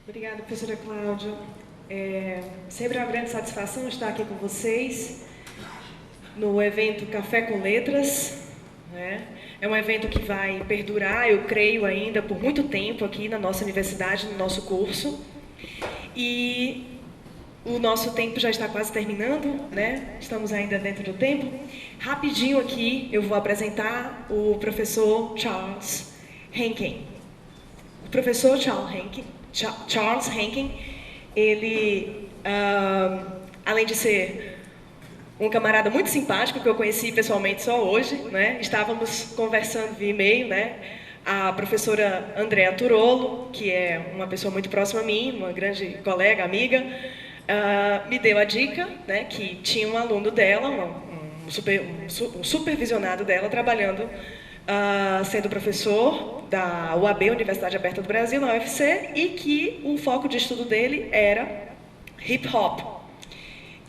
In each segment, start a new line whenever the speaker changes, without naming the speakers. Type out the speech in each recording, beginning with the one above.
Obrigada, professora Cláudia. Sempre é uma grande satisfação estar aqui com vocês no evento Café com Letras, né? É um evento que vai perdurar, eu creio, ainda por muito tempo aqui na nossa universidade, no nosso curso. E o nosso tempo já está quase terminando, né? Estamos ainda dentro do tempo. Rapidinho aqui eu vou apresentar o professor Charles Henkin. O professor Charles Henkin, ele, além de ser um camarada muito simpático, que eu conheci pessoalmente só hoje, né? Estávamos conversando via e-mail, né? A professora Andrea Turolo, que é uma pessoa muito próxima a mim, uma grande colega, amiga, me deu a dica, né, que tinha um aluno dela, um supervisionado dela, trabalhando, sendo professor da UAB, Universidade Aberta do Brasil, na UFC, e que o foco de estudo dele era hip hop.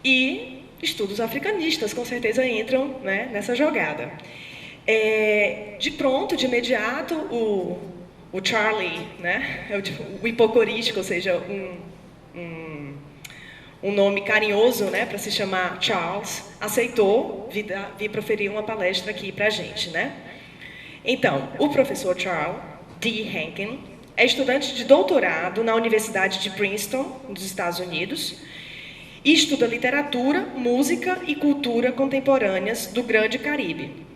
E estudos africanistas, com certeza, entram, né, nessa jogada. De pronto, de imediato, o Charlie, né, o hipocorístico, ou seja, um nome carinhoso, né, para se chamar Charles, aceitou vir proferir uma palestra aqui para a gente, né? Então, o professor Charles D. Henkin é estudante de doutorado na Universidade de Princeton, nos Estados Unidos, e estuda literatura, música e cultura contemporâneas do Grande Caribe.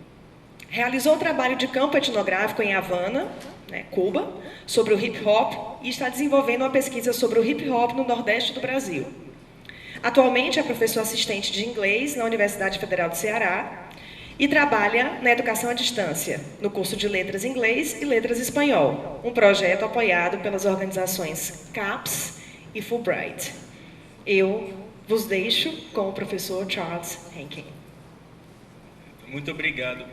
Realizou trabalho de campo etnográfico em Havana, né, Cuba, sobre o hip hop e está desenvolvendo uma pesquisa sobre o hip hop no Nordeste do Brasil. Atualmente é professor assistente de inglês na Universidade Federal do Ceará e trabalha na educação à distância, no curso de Letras Inglês e Letras Espanhol, um projeto apoiado pelas organizações CAPES e Fulbright. Eu vos deixo com o professor Charles Henkin.
Muito obrigado.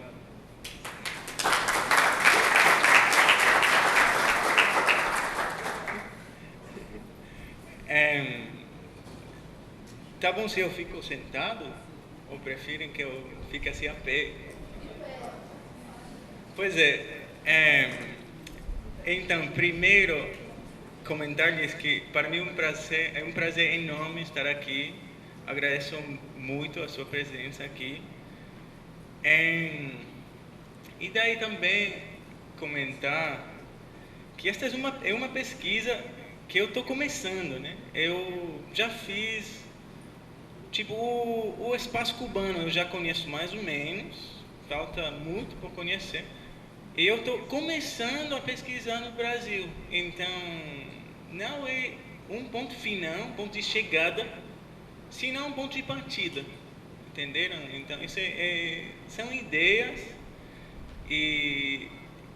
Tá bom se eu fico sentado? Ou preferem que eu fique assim a pé? Pois então, primeiro, comentar-lhes que para mim é um prazer enorme estar aqui. Agradeço muito a sua presença aqui. E daí também comentar que esta é uma pesquisa que eu estou começando, né? Eu já fiz, tipo, o espaço cubano eu já conheço mais ou menos, falta muito por conhecer. E eu estou começando a pesquisar no Brasil, então não é um ponto final, um ponto de chegada, senão um ponto de partida, entenderam? Então isso são ideias e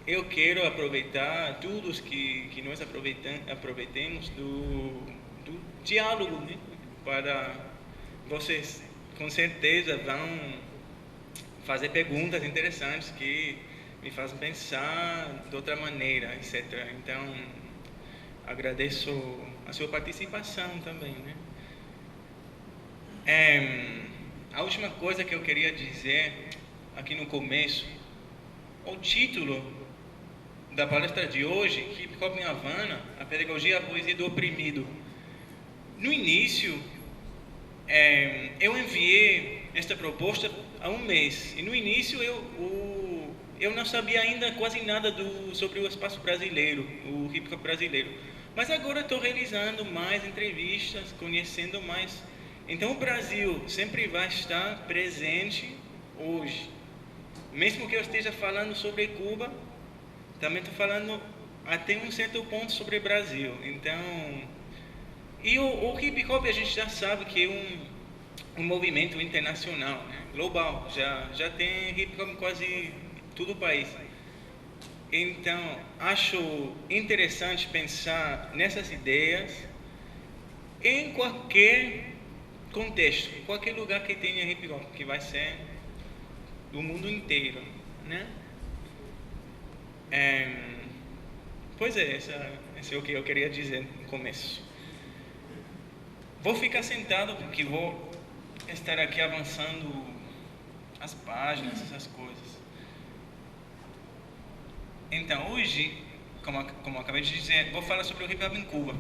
eu quero aproveitar tudo que nós aproveitemos do diálogo, né? Para vocês, com certeza, vão fazer perguntas interessantes que me fazem pensar de outra maneira, etc. Então, agradeço a sua participação também, né? A última coisa que eu queria dizer aqui no começo, o título da palestra de hoje, Hip Hop em Havana, a pedagogia e a poesia do oprimido. No início, eu enviei esta proposta há um mês, e no início eu não sabia ainda quase nada sobre o espaço brasileiro, o hip hop brasileiro. Mas agora estou realizando mais entrevistas, conhecendo mais. Então o Brasil sempre vai estar presente hoje. Mesmo que eu esteja falando sobre Cuba, também estou falando até um certo ponto sobre o Brasil. Então, e o hip hop a gente já sabe que é um movimento internacional, né? Global. Já tem hip hop em quase todo o país. Então, acho interessante pensar nessas ideias em qualquer contexto, em qualquer lugar que tenha hip hop, que vai ser do mundo inteiro, né? Pois esse é o que eu queria dizer no começo. Vou ficar sentado porque vou estar aqui avançando as páginas, essas coisas. Então, hoje, como eu acabei de dizer, vou falar sobre o hip hop em Cuba.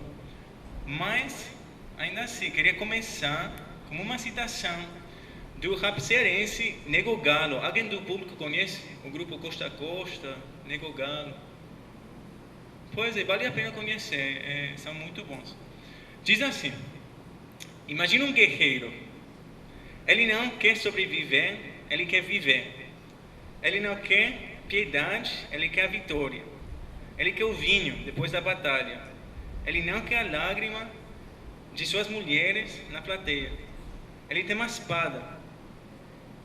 Mas, ainda assim, queria começar com uma citação do rap cearense Nego Galo. Alguém do público conhece o grupo Costa a Costa, Nego Galo? Pois é, vale a pena conhecer, são muito bons. Diz assim: imagina um guerreiro. Ele não quer sobreviver, ele quer viver. Ele não quer piedade, ele quer a vitória. Ele quer o vinho depois da batalha. Ele não quer a lágrima de suas mulheres na plateia. Ele tem uma espada.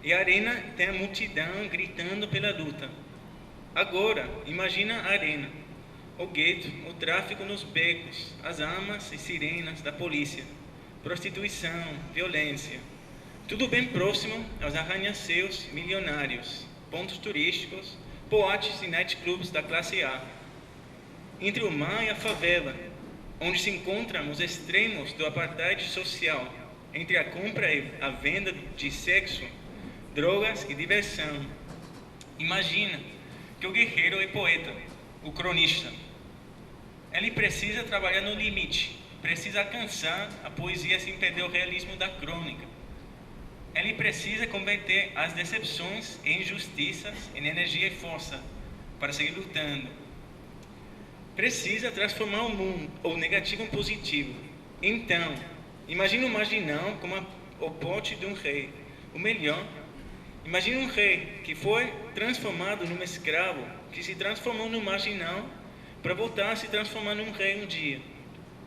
E a arena tem a multidão gritando pela luta. Agora, imagina a arena, o gueto, o tráfico nos becos, as armas e sirenas da polícia, prostituição, violência. Tudo bem próximo aos arranha-céus milionários, pontos turísticos, boates e nightclubs da classe A. Entre o mar e a favela, onde se encontram os extremos do apartheid social, entre a compra e a venda de sexo, drogas e diversão. Imagina que o guerreiro é poeta, o cronista. Ele precisa trabalhar no limite, precisa alcançar a poesia sem perder o realismo da crônica. Ele precisa converter as decepções e injustiças em energia e força para seguir lutando. Precisa transformar o mundo, o negativo em positivo. Então, imagine um marginal como o pote de um rei. O melhor, imagine um rei que foi transformado num escravo, que se transformou num marginal para voltar a se transformar num rei um dia.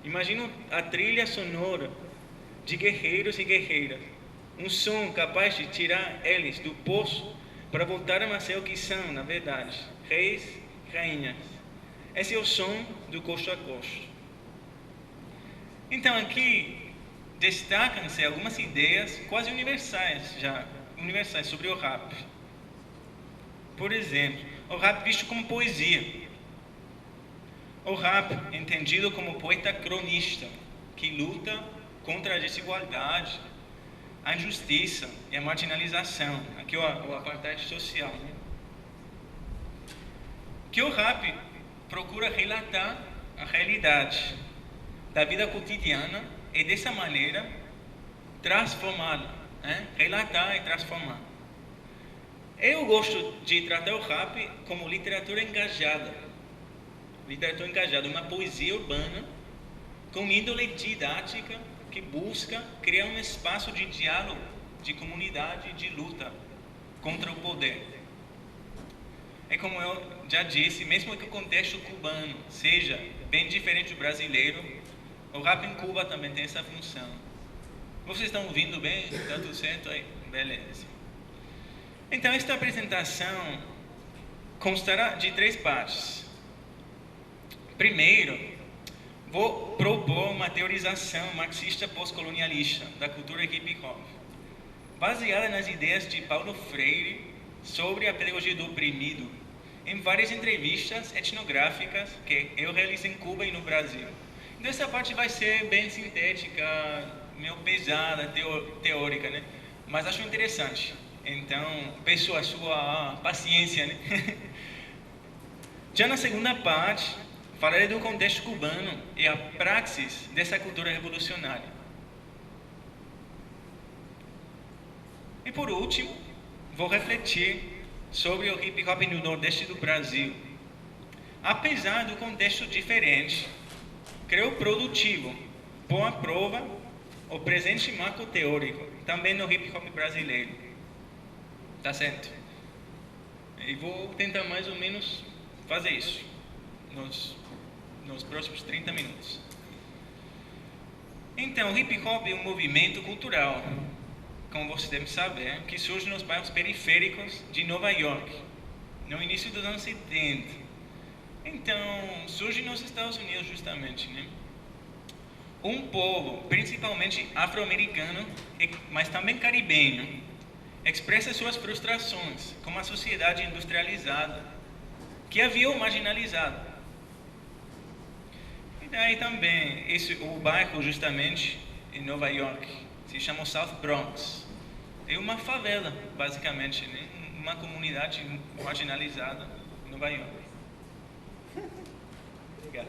Imagine a trilha sonora de guerreiros e guerreiras. Um som capaz de tirar eles do poço para voltar a ser o que são, na verdade, reis e rainhas. Esse é o som do Costa a Costa. Então aqui destacam-se algumas ideias quase universais sobre o rap. Por exemplo, o rap visto como poesia. O rap entendido como poeta cronista, que luta contra a desigualdade, a injustiça e a marginalização, aqui o apartheid social, né? Que o rap procura relatar a realidade da vida cotidiana e dessa maneira transformá-la, né? Relatar e transformar. Eu gosto de tratar o rap como literatura engajada, uma poesia urbana com índole didática que busca criar um espaço de diálogo, de comunidade, de luta contra o poder. É como eu já disse, mesmo que o contexto cubano seja bem diferente do brasileiro, o rap em Cuba também tem essa função. Vocês estão ouvindo bem? Está tudo certo aí? Beleza. Então, esta apresentação constará de 3 partes. Primeiro, vou propor uma teorização marxista pós-colonialista da cultura hip-hop, baseada nas ideias de Paulo Freire sobre a pedagogia do oprimido, em várias entrevistas etnográficas que eu realizo em Cuba e no Brasil. Então, essa parte vai ser bem sintética, meio pesada, teórica, né? Mas acho interessante. Então, peço a sua paciência, né? Já na segunda parte, falarei do contexto cubano e a praxis dessa cultura revolucionária. E por último, vou refletir sobre o hip hop no Nordeste do Brasil. Apesar do contexto diferente, creio produtivo pôr à prova o presente marco teórico, também no hip hop brasileiro. Tá certo? E vou tentar mais ou menos fazer isso nos próximos 30 minutos. Então, o hip hop é um movimento cultural, como você deve saber, que surge nos bairros periféricos de Nova York, no início dos anos 70. Então, surge nos Estados Unidos justamente, né? Um povo, principalmente afro-americano, mas também caribenho, expressa suas frustrações com uma sociedade industrializada que havia o marginalizado. E daí também, o bairro justamente em Nova York se chama South Bronx. É uma favela, basicamente, né? Uma comunidade marginalizada em Nova York. Obrigado.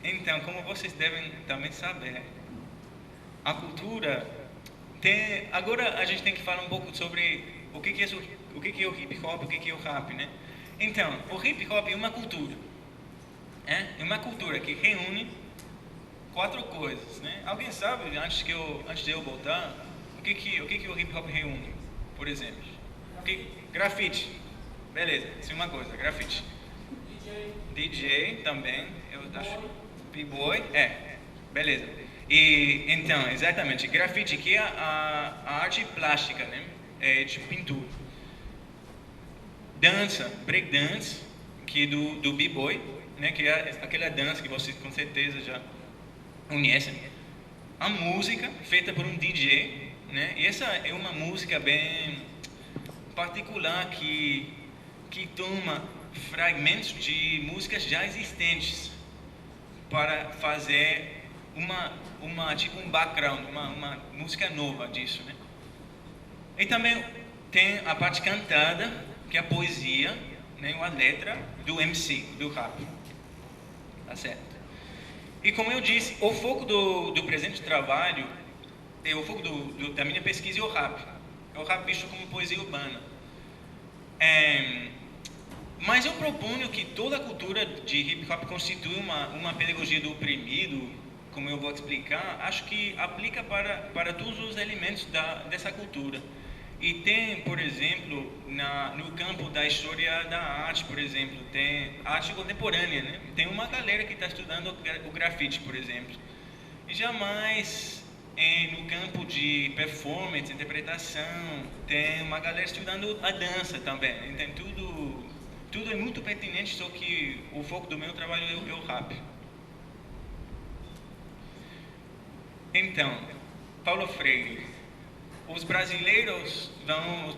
Então, como vocês devem também saber, a cultura tem... Agora a gente tem que falar um pouco sobre o que é o hip hop, o que é o rap, né? Então, o hip hop é uma cultura, é uma cultura que reúne 4 coisas, né? Alguém sabe, antes de eu voltar, o que o hip hop reúne, por exemplo? Grafite, beleza, isso é uma coisa, grafite. DJ também, eu acho. B-boy, beleza. E então, exatamente, grafite que é a arte plástica, né? É de pintura. Dança, breakdance, que é do b-boy, né? Que é aquela dança que vocês com certeza já conhecem. A música feita por um DJ, né? E essa é uma música bem particular que toma fragmentos de músicas já existentes para fazer tipo um background, uma música nova disso, né? E também tem a parte cantada, que é a poesia, né? A letra do MC, do rap, tá certo? E como eu disse, o foco do presente trabalho, o foco da minha pesquisa é o rap. É o rap visto como poesia urbana. Mas eu proponho que toda a cultura de hip hop constitui uma pedagogia do oprimido, como eu vou explicar, acho que aplica para todos os elementos dessa cultura. E tem, por exemplo, no campo da história da arte, por exemplo, tem arte contemporânea, né? Tem uma galera que está estudando o grafite, por exemplo. E jamais no campo de performance, interpretação, tem uma galera estudando a dança também. Tem tudo é muito pertinente, só que o foco do meu trabalho é o rap. Então, Paulo Freire. Os brasileiros vão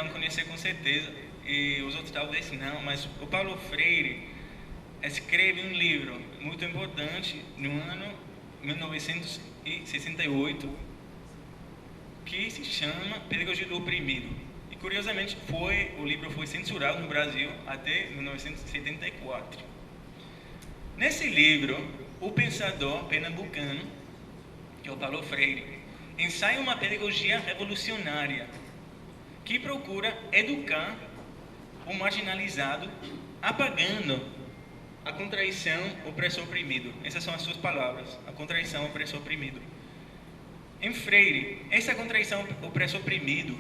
conhecer com certeza, e os outros talvez não, mas o Paulo Freire escreve um livro muito importante no ano 1968, que se chama Pedagogia do Oprimido. E curiosamente o livro foi censurado no Brasil até 1974. Nesse livro, o pensador pernambucano, que é o Paulo Freire, ensaia uma pedagogia revolucionária que procura educar o marginalizado, apagando a contradição opressor-oprimido. Essas são as suas palavras, a contradição opressor-oprimido. Em Freire, essa contradição opressor-oprimido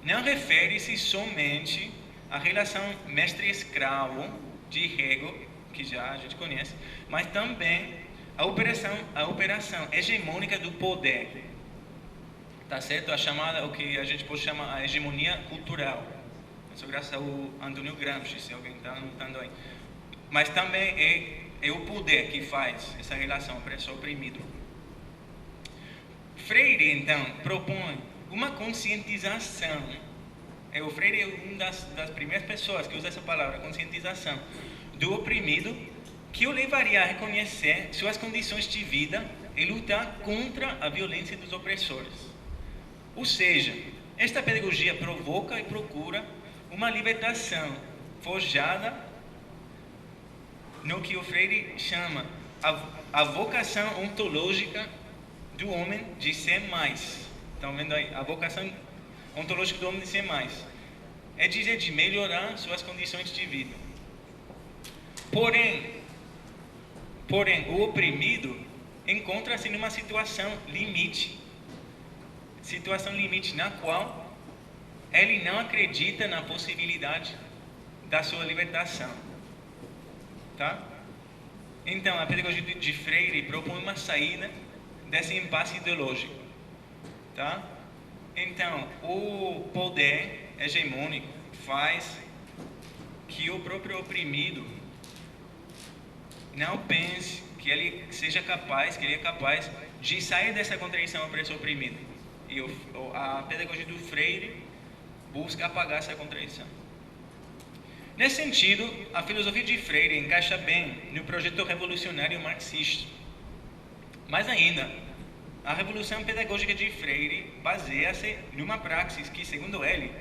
não refere-se somente à relação mestre-escravo de Hegel, que já a gente conhece, mas também à operação hegemônica do poder. Tá certo? O que a gente pode chamar a hegemonia cultural. Isso graças ao Antônio Gramsci, se alguém está anotando aí. Mas também é o poder que faz essa relação opressor-oprimido. Freire, então, propõe uma conscientização. O Freire é uma das primeiras pessoas que usa essa palavra, conscientização, do oprimido, que o levaria a reconhecer suas condições de vida e lutar contra a violência dos opressores. Ou seja, esta pedagogia provoca e procura uma libertação forjada no que o Freire chama a vocação ontológica do homem de ser mais. Estão vendo aí? A vocação ontológica do homem de ser mais. É dizer, de melhorar suas condições de vida. Porém, o oprimido encontra-se numa situação limite na qual ele não acredita na possibilidade da sua libertação, tá? Então, a pedagogia de Freire propõe uma saída desse impasse ideológico, tá? Então, o poder hegemônico faz que o próprio oprimido não pense que ele é capaz de sair dessa contradição opressor-oprimido. E a pedagogia do Freire busca apagar essa contradição. Nesse sentido, a filosofia de Freire encaixa bem no projeto revolucionário marxista. Mais ainda, a revolução pedagógica de Freire baseia-se numa praxis que, segundo ele,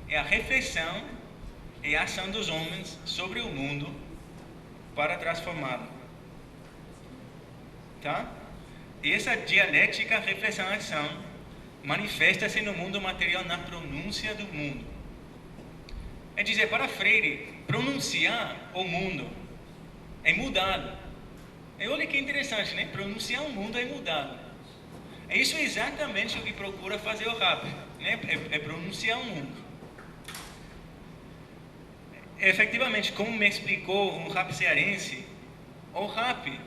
é a reflexão e a ação dos homens sobre o mundo para transformá-lo. tá? E essa dialética reflexão-ação manifesta-se no mundo material na pronúncia do mundo. É dizer, para Freire, pronunciar o mundo é mudado. E olha que interessante, né? Pronunciar o mundo é mudado. É isso exatamente o que procura fazer o rap, né? É pronunciar o mundo. Efetivamente, como me explicou um rap cearense, o rap,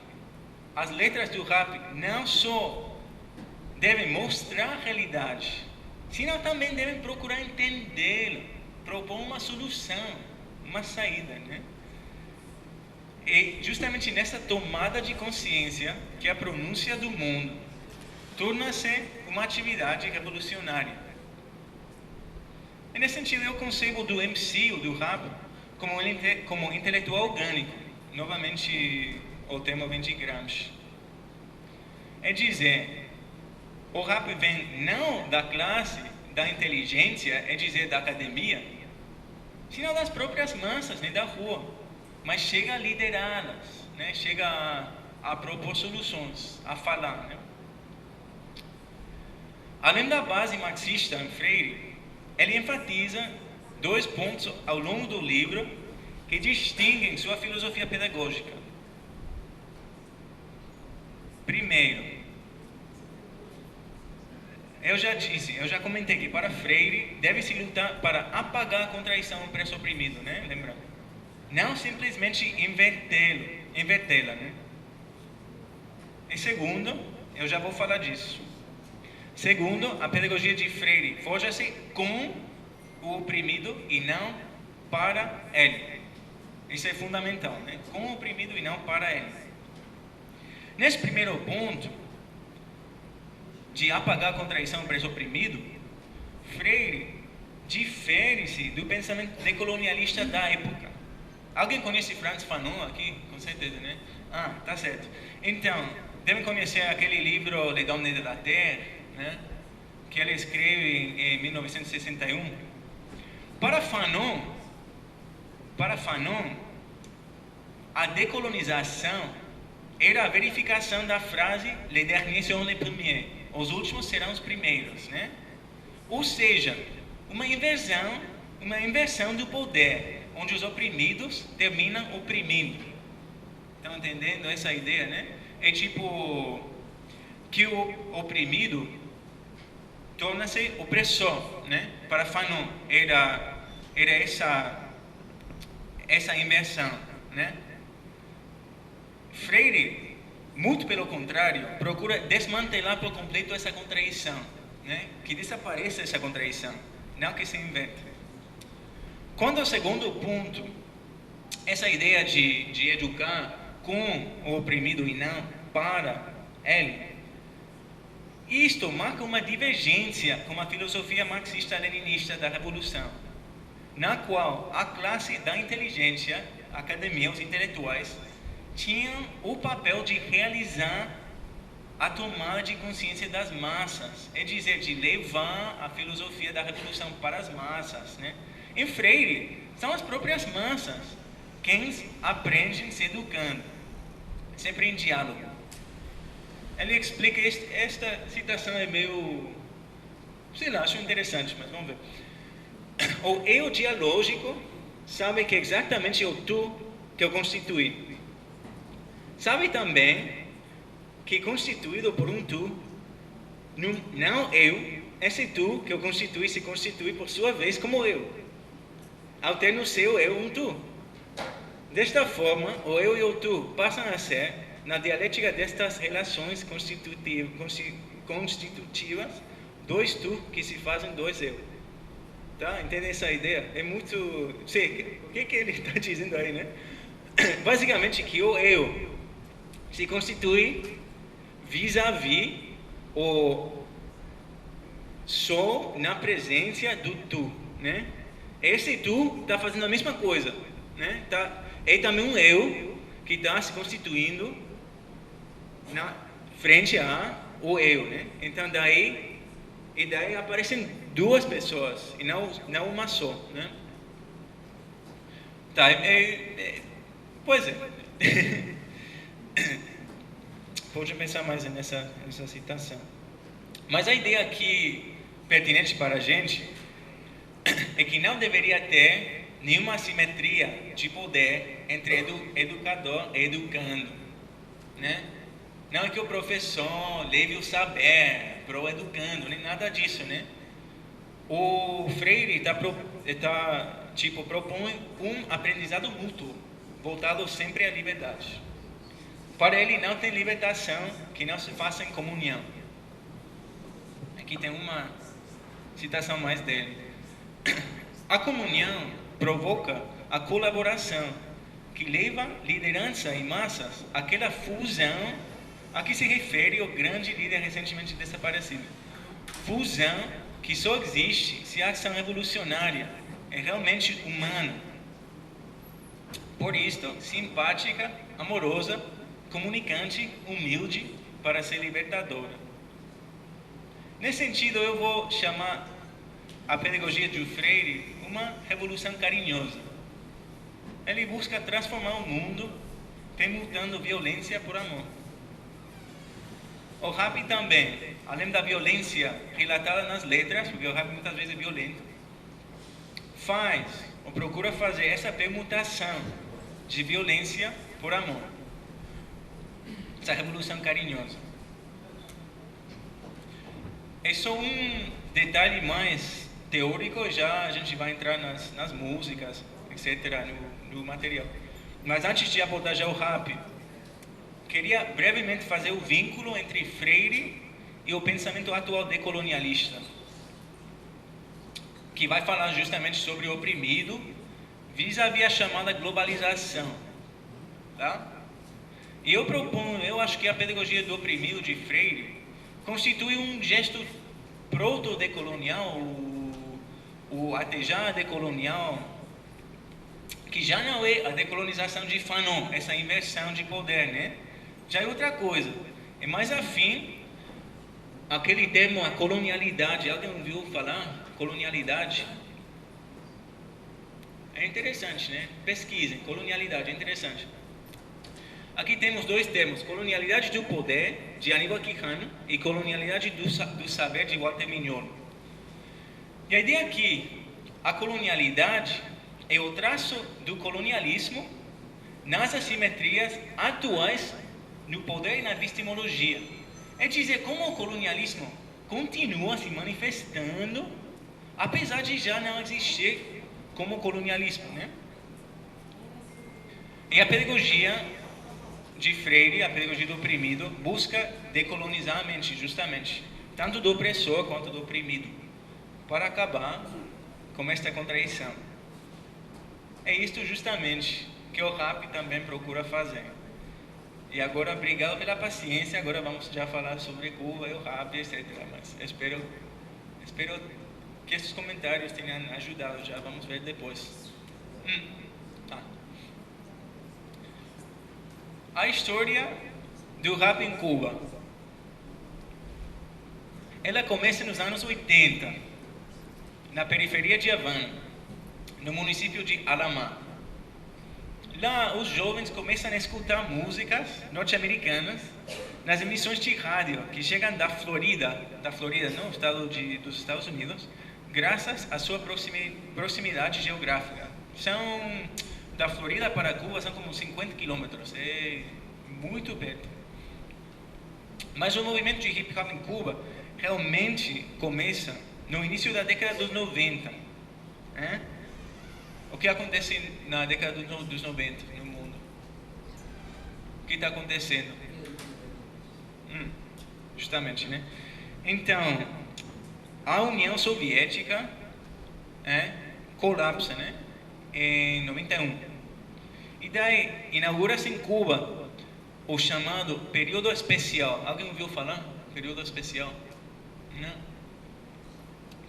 as letras do rap não só devem mostrar a realidade, senão também devem procurar entendê-la, propor uma solução, uma saída, né? E justamente nessa tomada de consciência que a pronúncia do mundo torna-se uma atividade revolucionária. E nesse sentido eu concebo do MC, ou do rap, como intelectual orgânico. Novamente o tema vem de Gramsci. É dizer, o rap vem não da classe, da inteligência, é dizer, da academia, senão das próprias massas, né, da rua, mas chega a liderá-las, né, chega a propor soluções, a falar, né. Além da base marxista em Freire, ele enfatiza 2 pontos ao longo do livro que distinguem sua filosofia pedagógica. Primeiro, eu já comentei que para Freire deve-se lutar para apagar a contradição do preço oprimido, né? Lembrando, não simplesmente invertê-la, né? E segundo, eu já vou falar disso. Segundo, a pedagogia de Freire forja-se com o oprimido e não para ele. Isso é fundamental, né? Com o oprimido e não para ele. Nesse primeiro ponto, de apagar a contradição do preço oprimido, Freire difere-se do pensamento decolonialista da época. Alguém conhece Frantz Fanon aqui? Com certeza, né? Ah, tá certo. Então, devem conhecer aquele livro Les Dames de la Terre, né? Que ele escreve em 1961. Para Fanon, a decolonização era a verificação da frase les derniers seront les premiers, os últimos serão os primeiros, né? Ou seja, uma inversão do poder, onde os oprimidos terminam oprimindo. Estão entendendo essa ideia, né? É tipo que o oprimido torna-se opressor, né? Para Fanon era essa inversão, né? Freire, muito pelo contrário, procura desmantelar por completo essa contradição, né? Que desapareça essa contradição, não que se inverte. Quando o segundo ponto, essa ideia de educar com o oprimido e não para ele, isto marca uma divergência com a filosofia marxista-leninista da Revolução, na qual a classe da inteligência, a academia, os intelectuais, tinham o papel de realizar a tomada de consciência das massas, é dizer, de levar a filosofia da Revolução para as massas, né? Em Freire, são as próprias massas quem aprendem se educando, sempre em diálogo. Ele explica, esta citação é meio, sei lá, acho interessante, mas vamos ver. O eu dialógico sabe que exatamente o tu que eu constituí. Sabe também que constituído por um tu, não eu, esse tu que eu constituí se constitui por sua vez como eu. Ao ter no seu eu um tu. Desta forma, o eu e o tu passam a ser, na dialética destas relações constitutivas, 2 tu que se fazem 2 eu. Tá? Entende essa ideia? É muito... Sei, o que ele está dizendo aí, né? Basicamente que o eu se constitui vis-à-vis o só na presença do tu, né? Esse tu está fazendo a mesma coisa, né? É também um eu que está se constituindo na frente a o eu, né? Então daí aparecem 2 pessoas e não uma só, né? Tá, pois é. pode pensar mais nessa citação. Mas a ideia aqui pertinente para a gente é que não deveria ter nenhuma assimetria de poder entre educador e educando, né? Não é que o professor leve o saber para o educando, nem nada disso, né? O Freire propõe um aprendizado mútuo, voltado sempre à liberdade. Para ele não tem libertação que não se faça em comunhão. Aqui tem uma citação mais dele. A comunhão provoca a colaboração, que leva liderança em massas àquela fusão a que se refere o grande líder recentemente desaparecido. Fusão que só existe se a ação evolucionária é realmente humana. Por isto, simpática, amorosa, comunicante, humilde, para ser libertadora. Nesse sentido, eu vou chamar a pedagogia de Freire uma revolução carinhosa. Ele busca transformar o mundo, permutando violência por amor. O rap também, além da violência relatada nas letras, porque o rap muitas vezes é violento, faz ou procura fazer essa permutação de violência por amor. Essa revolução carinhosa. É só um detalhe mais teórico, já a gente vai entrar nas músicas, etc., no material. Mas antes de abordar já o rap, queria brevemente fazer o vínculo entre Freire e o pensamento atual decolonialista, que vai falar justamente sobre o oprimido vis-à-vis a chamada globalização. Tá? E eu acho que a pedagogia do oprimido de Freire constitui um gesto proto-decolonial, o até já decolonial, que já não é a decolonização de Fanon, essa inversão de poder, né? Já é outra coisa, é mais afim aquele termo, a colonialidade. Alguém ouviu falar? Colonialidade? É interessante, né? Pesquisem, colonialidade, é interessante. Aqui temos dois termos, colonialidade do poder, de Aníbal Quijano, e colonialidade do saber, de Walter Mignolo. E a ideia aqui, a colonialidade é o traço do colonialismo nas assimetrias atuais no poder e na epistemologia. É dizer, como o colonialismo continua se manifestando, apesar de já não existir como colonialismo, né? E a pedagogia de Freire, a pedagogia do oprimido, busca decolonizar a mente, justamente, tanto do opressor quanto do oprimido, para acabar com esta contradição. É isto justamente que o rap também procura fazer. E agora, obrigado pela paciência, agora vamos já falar sobre Cuba e o rap, etc. Mas espero que esses comentários tenham ajudado, já vamos ver depois. Tá. A história do rap em Cuba. Ela começa nos anos 80, na periferia de Havana, no município de Alamar. Lá, os jovens começam a escutar músicas norte-americanas nas emissões de rádio que chegam da Florida, não, estado dos Estados Unidos, graças à sua proximidade geográfica. Da Florida para Cuba são como 50 quilômetros, é muito perto. Mas o movimento de hip hop em Cuba realmente começa no início da década dos 90. O que acontece na década dos 90 no mundo? O que está acontecendo? Justamente, né? Então, a União Soviética colapsa, né? Em 91. E daí inaugura-se em Cuba o chamado período especial. Alguém ouviu falar? Período especial? Não?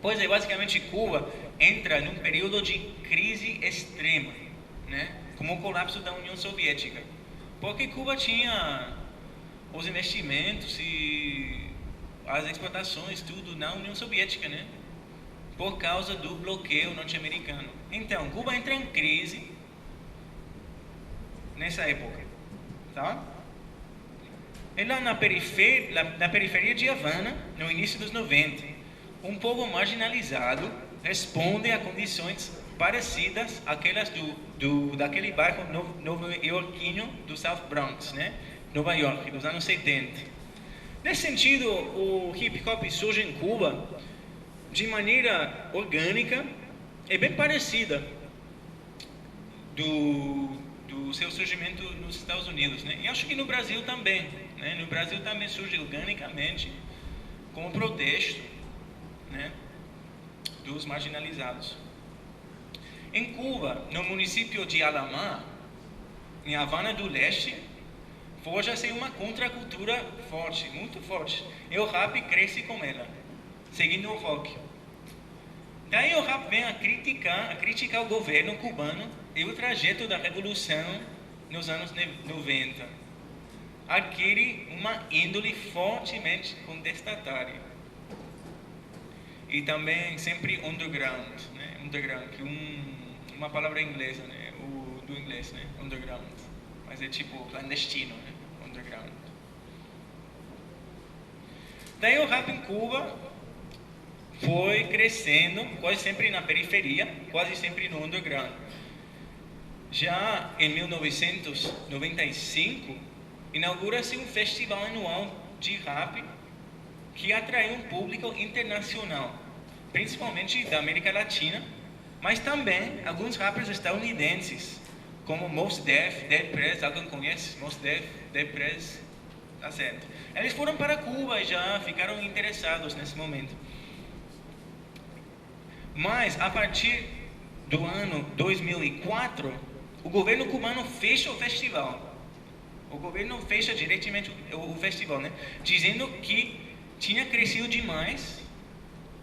Pois é, basicamente Cuba entra num período de crise extrema, né? Como o colapso da União Soviética. Porque Cuba tinha os investimentos e as exportações, tudo na União Soviética, né? Por causa do bloqueio norte-americano. Então, Cuba entra em crise nessa época, tá? é lá na periferia de Havana, no início dos 90. Um povo marginalizado responde a condições parecidas àquelas daquele bairro nova-iorquino do South Bronx, né? Nova York, dos anos 70. Nesse sentido, o hip hop surge em Cuba de maneira orgânica e bem parecida do seu surgimento nos Estados Unidos, né? E acho que no Brasil também, né? No Brasil também surge organicamente como protesto, né, dos marginalizados. Em Cuba, no município de Alamar, em Havana do Leste, forja-se uma contracultura forte, muito forte. E o rap cresce com ela, seguindo o rock. Daí o rap vem a criticar o governo cubano e o trajeto da revolução nos anos 90. Adquire uma índole fortemente contestatária. E também sempre underground, né? Underground, que uma palavra inglesa, né? Do inglês, né? Underground. Mas é tipo clandestino, né? Underground. Daí o rap em Cuba foi crescendo, quase sempre na periferia, quase sempre no underground. Já em 1995, inaugura-se um festival anual de rap que atraiu um público internacional, principalmente da América Latina, mas também alguns rappers estadunidenses, como Mos Def, Dead Prez. Alguém conhece Mos Def, Dead Prez? Tá certo. Eles foram para Cuba e já ficaram interessados nesse momento. Mas, a partir do ano 2004, o governo cubano fecha o festival. O governo fecha diretamente o festival, né? Dizendo que tinha crescido demais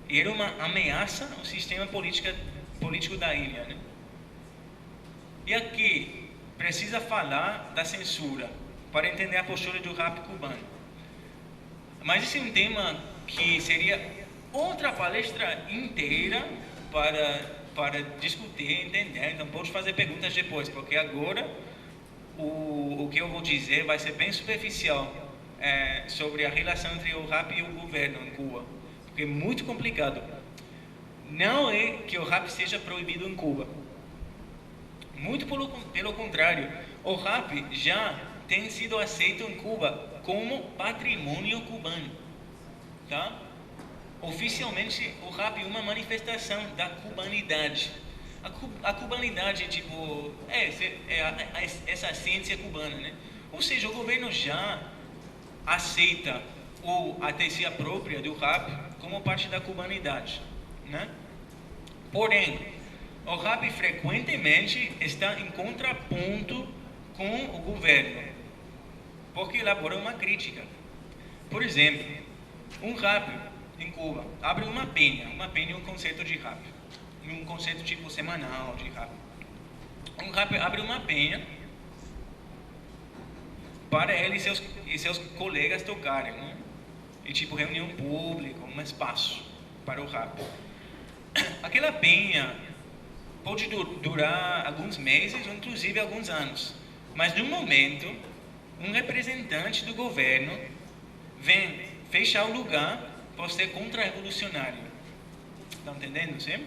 e era uma ameaça ao sistema político da ilha, né? E aqui precisa falar da censura para entender a postura do rap cubano. Mas esse é um tema que seria outra palestra inteira para discutir e entender. Então pode fazer perguntas depois, porque agora o que eu vou dizer vai ser bem superficial sobre a relação entre o rap e o governo em Cuba, porque é muito complicado. Não é que o rap seja proibido em Cuba, muito pelo contrário, o rap já tem sido aceito em Cuba como patrimônio cubano, tá? Oficialmente, o rap é uma manifestação da cubanidade. A cubanidade, tipo, essa essência cubana, né? Ou seja, o governo já aceita a tesia própria do rap como parte da cubanidade, né? Porém, o rap frequentemente está em contraponto com o governo, porque elabora uma crítica. Por exemplo, um rap em Cuba abre uma penha é um conceito de rap, um conceito tipo semanal de rap. Um rap abre uma penha para ele e seus colegas tocarem, né? E tipo reunião pública, um espaço para o rap. Aquela penha pode durar alguns meses ou inclusive alguns anos, mas no momento um representante do governo vem fechar o lugar por ser contra-revolucionário. Estão entendendo, sim?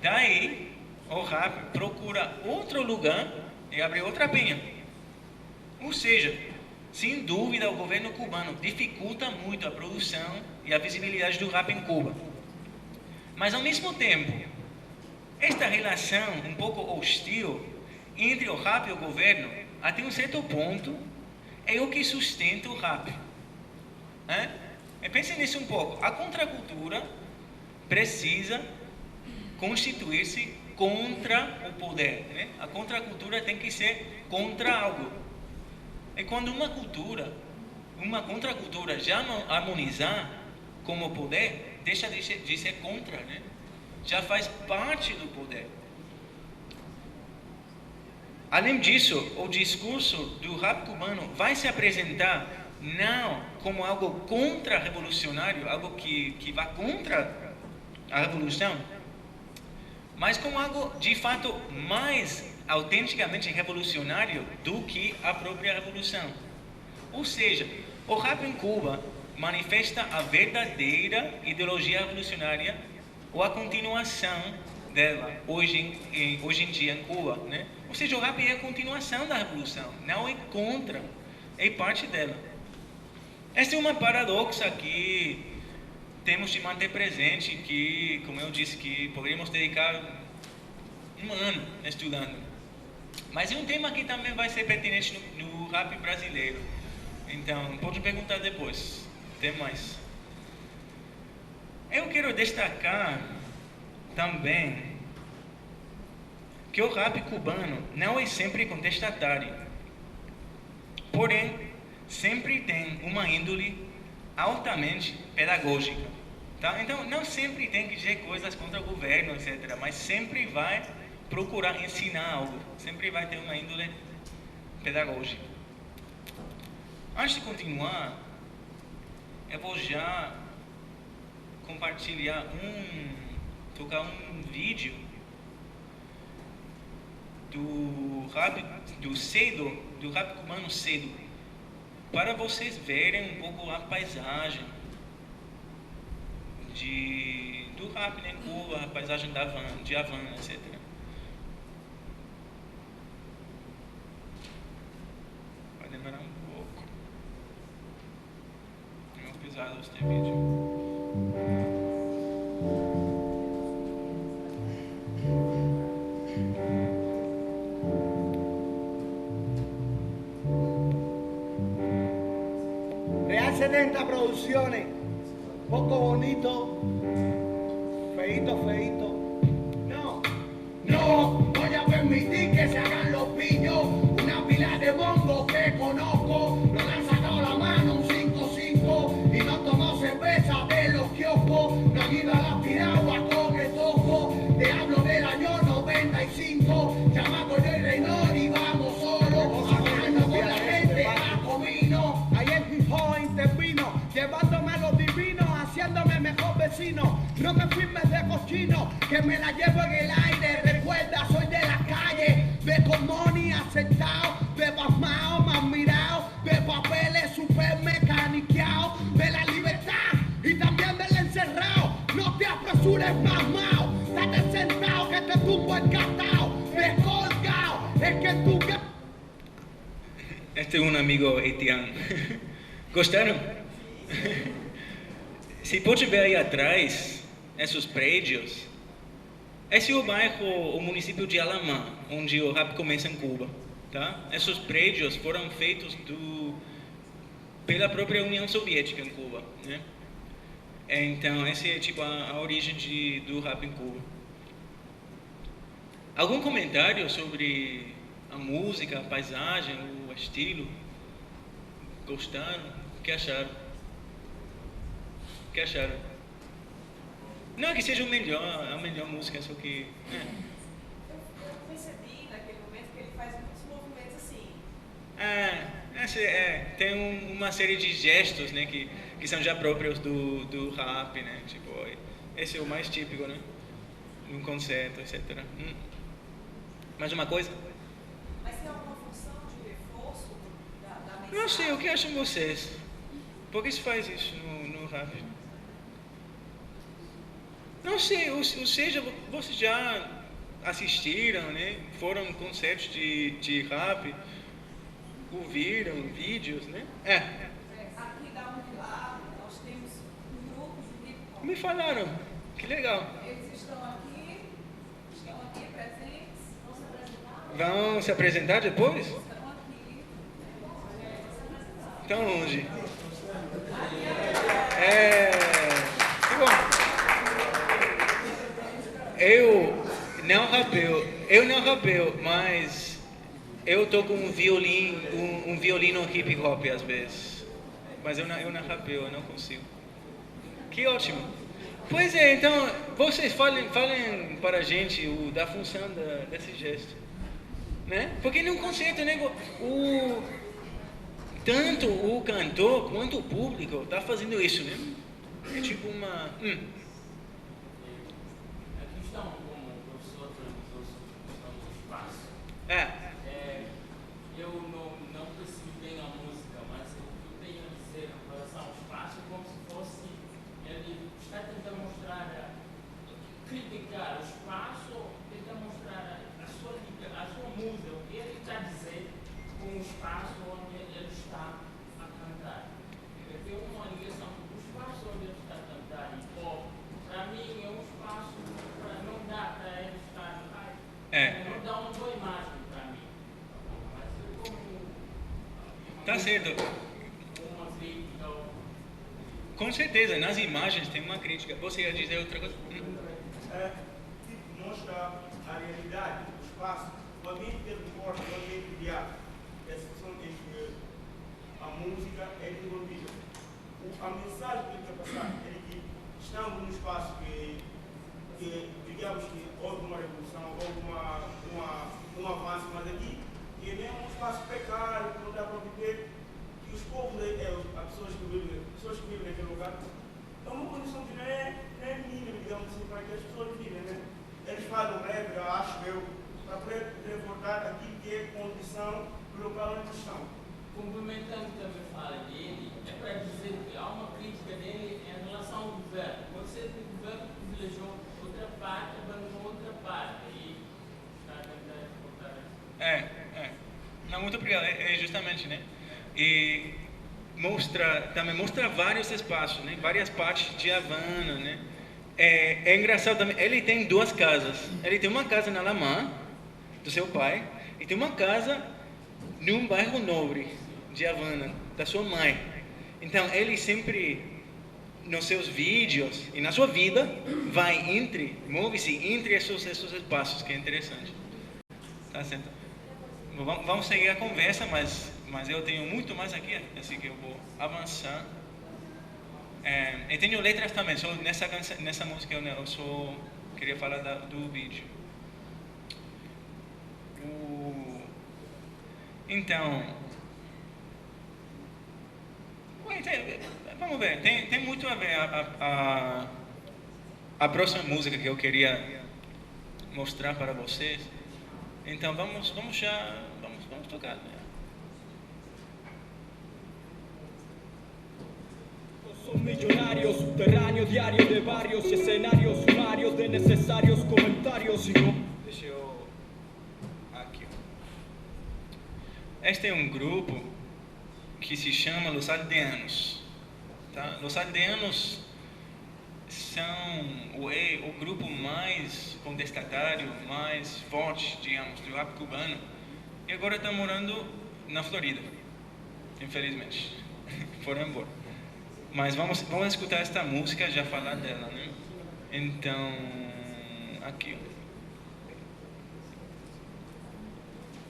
Daí, o rap procura outro lugar e abre outra penha. Ou seja, sem dúvida, o governo cubano dificulta muito a produção e a visibilidade do rap em Cuba. Mas, ao mesmo tempo, esta relação um pouco hostil entre o rap e o governo, até um certo ponto, é o que sustenta o rap. Pensem nisso um pouco. A contracultura precisa constituir-se contra o poder, né? A contracultura tem que ser contra algo. E quando uma contracultura já harmonizar com o poder, deixa de ser contra, né? Já faz parte do poder. Além disso, o discurso do rap cubano vai se apresentar não como algo contra-revolucionário, algo que vá contra a revolução, mas como algo de fato mais autenticamente revolucionário do que a própria revolução. Ou seja, o rap em Cuba manifesta a verdadeira ideologia revolucionária ou a continuação dela hoje em dia em Cuba, né? Ou seja, o rap é a continuação da revolução, não é contra, é parte dela. Essa é uma paradoxa que temos de manter presente, que, como eu disse, que poderíamos dedicar um ano estudando. Mas é um tema que também vai ser pertinente no rap brasileiro. Então, pode perguntar depois. Tem mais. Eu quero destacar também que o rap cubano não é sempre contestatário. Porém, sempre tem uma índole altamente pedagógica. Tá? Então, não sempre tem que dizer coisas contra o governo, etc. Mas sempre vai procurar ensinar algo. Sempre vai ter uma índole pedagógica. Antes de continuar, eu vou já compartilhar tocar um vídeo do rap cubano cedo, para vocês verem um pouco a paisagem do rap em Cuba, a paisagem de Havana, etc. Vai demorar um pouco. É meio pesado este vídeo.
Real 70 Producciones, poco bonito, feito, feito. No, no voy a permitir que se hagan los pillos. Una pila de bombos que conozco, no le han sacado la mano un 5-5 y no tomó cerveza de los kioscos. No han ido a la piragua con el toco. Te hablo del año 95, chamaco yo y Reynor y vamos solo a bajarnos con la gente a comino. Ayer mi joven intervino, llevándome a los divinos, haciéndome mejor vecino. No me firmes de cochino, que me la llevo en el aire. Recuerda, soy de la calle, ve con money aceptado, ve pasmao, más mirado, ve papeles super mecaniqueado, ve la libertad y también del encerrado. No te apresures, pasmao, date sentado que te tumbo el catao, descolgado, es que tú...
Este é um amigo haitiano. Gostaram? Se pode ver aí atrás, esses prédios, esse é o bairro, o município de Alamã, onde o rap começa em Cuba. Tá? Esses prédios foram feitos pela própria União Soviética em Cuba. Né? Então, essa é tipo a origem do rap em Cuba. Algum comentário sobre a música, a paisagem, o estilo? Gostaram? O que acharam? O que acharam? Não que seja a melhor música, só que...
Eu percebi naquele momento que ele faz muitos movimentos assim.
Tem uma série de gestos, né, que são já próprios do rap, né? Tipo, esse é o mais típico, né? No concerto, etc. Mais uma coisa?
Mas tem alguma função de reforço da mensagem?
Não sei, o que acham vocês? Por que se faz isso no rap? Não sei, ou seja, vocês já assistiram, né? Foram em concertos de rap, ouviram vídeos, né?
Aqui da Unilab, nós temos um grupo de hip hop.
Me falaram, que legal.
Eles estão aqui presentes, vão se apresentar?
Vão se apresentar depois?
Estão aqui.
Estão longe. Que bom. Eu não rapeo, mas eu toco um violino hip hop às vezes. Mas eu não rapeo, eu não consigo. Que ótimo. Pois é, então vocês falem para a gente da função desse gesto, né? Porque num concerto, né, tanto o cantor quanto o público está fazendo isso, né? É tipo uma...
A questão, como o professor transmitiu sobre a questão do espaço, eu não percebi bem a música, mas
Tá certo.
Uma crítica ao...
Com certeza, nas imagens tem uma crítica. Você ia dizer outra coisa?
Mostra a realidade, o espaço, o ambiente que ele forma, o ambiente criado. Essa questão em que a música é desenvolvida. A mensagem que ele quer passar é que estamos num espaço que digamos que houve uma revolução, houve um avanço, mas aqui que é mesmo um espaço precário, que não dá para viver, que os povos, as pessoas que vivem naquele lugar, é uma condição que não é mínima, digamos assim, para que as pessoas vivem, né? Eles fazem o rap, eu acho eu, para poder revoltar aquilo que é condição do local onde estão.
Complementando também a fala dele, é para dizer que há uma crítica dele em relação ao governo. Você, o governo privilegiou outra parte, abandonou outra parte. E está tentando exportar isso.
Não, muito obrigado. É justamente, né? E também mostra vários espaços, né? Várias partes de Havana, né? É engraçado também, ele tem duas casas. Ele tem uma casa na Alamã, do seu pai, e tem uma casa num bairro nobre de Havana, da sua mãe. Então, ele sempre, nos seus vídeos e na sua vida, move-se entre esses espaços, que é interessante. Tá certo? Vamos seguir a conversa, mas eu tenho muito mais aqui, assim que eu vou avançar. Eu tenho letras também, só nessa música eu só queria falar do vídeo. Então, vamos ver, tem muito a ver a próxima música que eu queria mostrar para vocês. Então vamos tocar, né?
Son millonarios, subterráneo diario de barrios y escenarios sumarios de necesarios comentarios y no...
Deixa eu... Aqui. Este é um grupo que se chama Los Aldeanos. Tá? Los Aldeanos são o grupo mais contestatário, mais forte, digamos, do rap cubano. E agora está morando na Florida, infelizmente. Foram embora. Mas vamos escutar esta música, já falar dela, né? Então, aqui.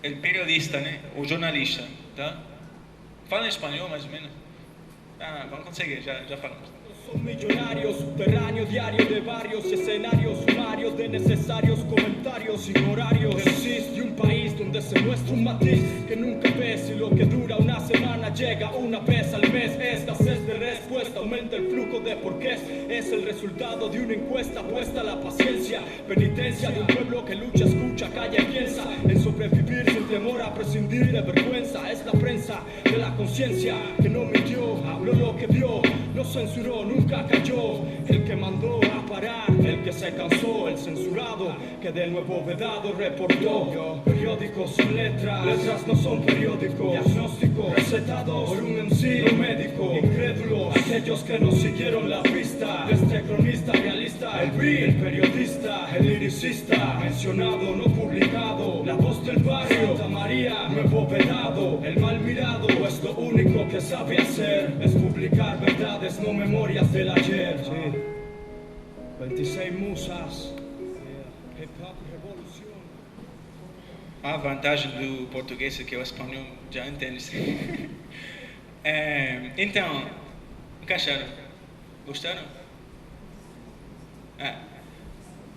El periodista, né? O jornalista, tá? Fala em espanhol, mais ou menos? Vamos conseguir, já falamos.
Son millonarios, subterráneo diario de barrios y escenarios sumarios de necesarios comentarios sin horarios. Existe un país donde se muestra un matiz que nunca ves y lo que dura una semana llega una vez al mes. Esta sed de respuesta aumenta el flujo de porqués. Es el resultado de una encuesta puesta a la paciencia. Penitencia de un pueblo que lucha, escucha, calla y piensa en sobrevivir sin temor a prescindir de vergüenza. Es la prensa de la conciencia que no mintió, habló lo que vio, no censuró, nunca cayó. El que mandó a parar, el que se cansó, el censurado que de nuevo vedado reportó. Periódicos son letras, letras no son periódicos. Diagnóstico recetado por un MC, un médico. Incrédulos, aquellos que no siguieron la pista. Este cronista realista, el periodista, el liricista, mencionado, no publicado. La voz del barrio, Santa María, nuevo vedado. El mal mirado es lo único que sabe hacer. Es publicar verdades, no memorias del ayer. 26 musas. Hip Hop Revolución.
A vantagem do português é que o espanhol já entende. Então, o que acharam? Gostaram?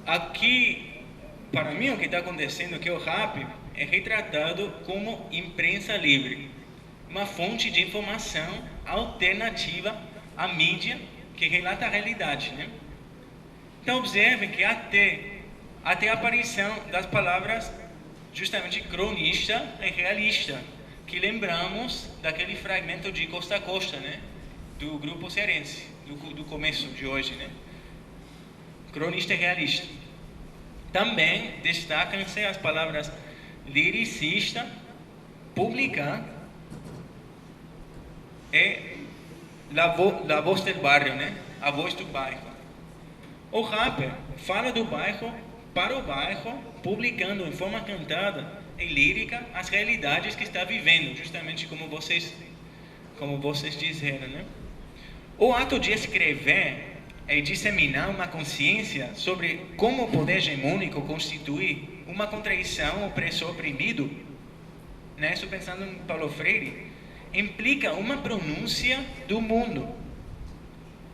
Aqui, para mim, o que está acontecendo é que o rap é retratado como imprensa livre, uma fonte de informação alternativa à mídia que relata a realidade, né? Então, observem que até a aparição das palavras justamente cronista e realista, que lembramos daquele fragmento de Costa a Costa, né? Do grupo cearense, do começo de hoje, né? Cronista e realista. Também destacam-se as palavras liricista, pública e la voz del barrio, né? A voz do bairro. O rapper fala do bairro para o bairro, publicando em forma cantada e lírica as realidades que está vivendo, justamente como vocês como vocês disseram, né? O ato de escrever é disseminar uma consciência sobre como o poder hegemônico constitui uma contradição opressor-oprimido, né? Estou pensando em Paulo Freire, implica uma pronúncia do mundo